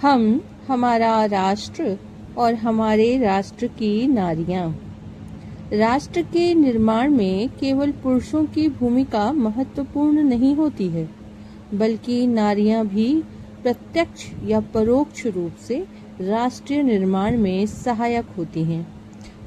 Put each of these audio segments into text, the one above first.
हम, हमारा राष्ट्र और हमारे राष्ट्र की नारियां। राष्ट्र के निर्माण में केवल पुरुषों की भूमिका महत्वपूर्ण नहीं होती है, बल्कि नारियां भी प्रत्यक्ष या परोक्ष रूप से राष्ट्रीय निर्माण में सहायक होती हैं।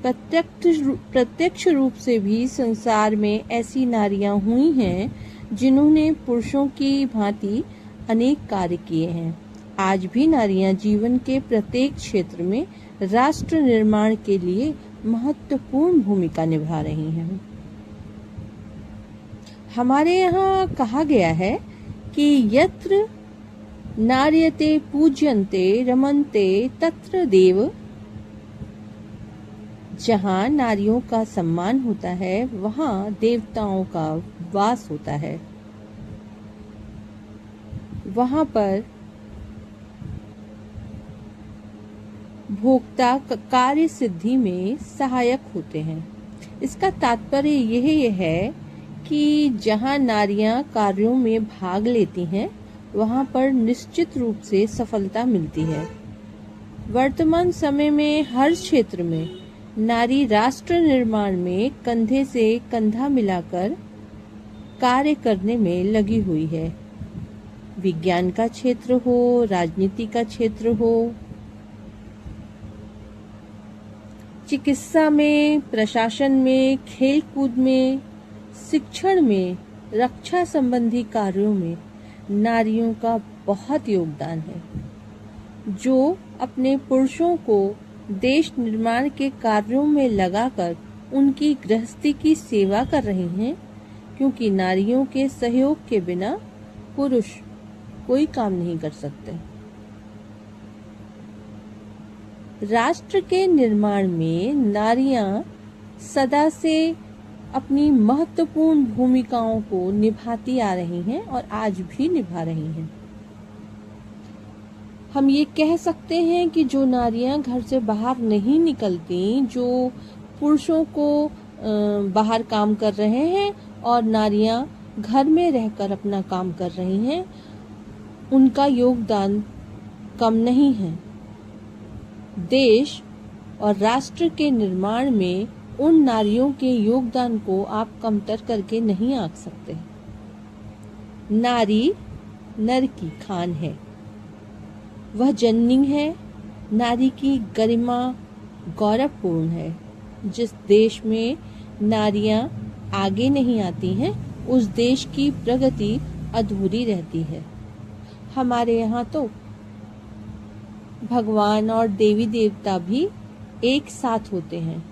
प्रत्यक्ष रूप से भी संसार में ऐसी नारियां हुई हैं जिन्होंने पुरुषों की भांति अनेक कार्य किए हैं। आज भी नारियां जीवन के प्रत्येक क्षेत्र में राष्ट्र निर्माण के लिए महत्वपूर्ण भूमिका निभा रही हैं। हमारे यहाँ कहा गया है कि यत्र नार्यते पूज्यन्ते रमन्ते तत्र देव। जहाँ नारियों का सम्मान होता है वहाँ देवताओं का वास होता है। वहाँ पर भोक्ता कार्य सिद्धि में सहायक होते हैं। इसका तात्पर्य यह है कि जहाँ नारियां कार्यों में भाग लेती हैं वहाँ पर निश्चित रूप से सफलता मिलती है। वर्तमान समय में हर क्षेत्र में नारी राष्ट्र निर्माण में कंधे से कंधा मिलाकर कार्य करने में लगी हुई है। विज्ञान का क्षेत्र हो, राजनीति का क्षेत्र हो, चिकित्सा में, प्रशासन में, खेल कूद में, शिक्षण में, रक्षा संबंधी कार्यों में नारियों का बहुत योगदान है, जो अपने पुरुषों को देश निर्माण के कार्यों में लगाकर उनकी गृहस्थी की सेवा कर रही हैं, क्योंकि नारियों के सहयोग के बिना पुरुष कोई काम नहीं कर सकते। राष्ट्र के निर्माण में नारियां सदा से अपनी महत्वपूर्ण भूमिकाओं को निभाती आ रही हैं और आज भी निभा रही हैं। हम ये कह सकते हैं कि जो नारियां घर से बाहर नहीं निकलती, जो पुरुषों को बाहर काम कर रहे हैं और नारियां घर में रहकर अपना काम कर रही हैं, उनका योगदान कम नहीं है। देश और राष्ट्र के निर्माण में उन नारियों के योगदान को आप कमतर करके नहीं आंक सकते। नारी नर की खान है, वह जननी है। नारी की गरिमा गौरवपूर्ण है। जिस देश में नारियां आगे नहीं आती हैं, उस देश की प्रगति अधूरी रहती है। हमारे यहाँ तो भगवान और देवी देवता भी एक साथ होते हैं।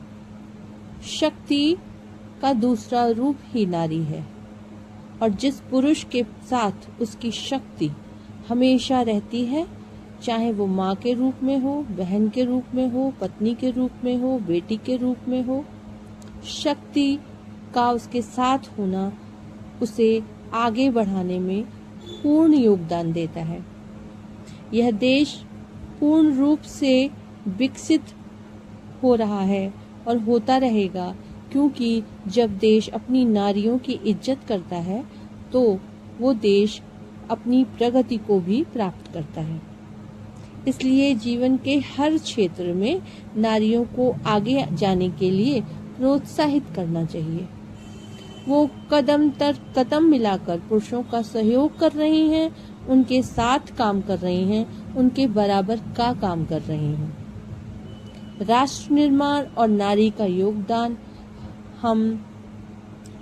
शक्ति का दूसरा रूप ही नारी है, और जिस पुरुष के साथ उसकी शक्ति हमेशा रहती है, चाहे वो माँ के रूप में हो, बहन के रूप में हो, पत्नी के रूप में हो, बेटी के रूप में हो, शक्ति का उसके साथ होना उसे आगे बढ़ाने में पूर्ण योगदान देता है। यह देश पूर्ण रूप से विकसित हो रहा है और होता रहेगा, क्योंकि जब देश अपनी नारियों की इज्जत करता है तो वो देश अपनी प्रगति को भी प्राप्त करता है। इसलिए जीवन के हर क्षेत्र में नारियों को आगे जाने के लिए प्रोत्साहित करना चाहिए। वो कदम तर कदम मिलाकर पुरुषों का सहयोग कर रही हैं, उनके साथ काम कर रही हैं, उनके बराबर का काम कर रही हैं। राष्ट्र निर्माण और नारी का योगदान, हम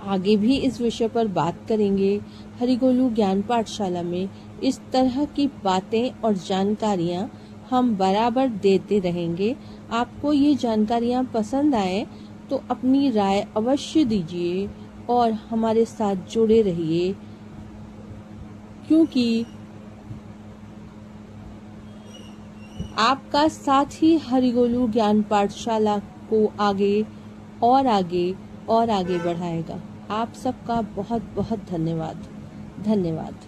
आगे भी इस विषय पर बात करेंगे। हरिगोलू ज्ञान पाठशाला में इस तरह की बातें और जानकारियाँ हम बराबर देते रहेंगे। आपको ये जानकारियाँ पसंद आए तो अपनी राय अवश्य दीजिए और हमारे साथ जुड़े रहिए, क्योंकि आपका साथ ही हरिगोलू ज्ञान पाठशाला को आगे और आगे और आगे बढ़ाएगा। आप सबका बहुत बहुत धन्यवाद।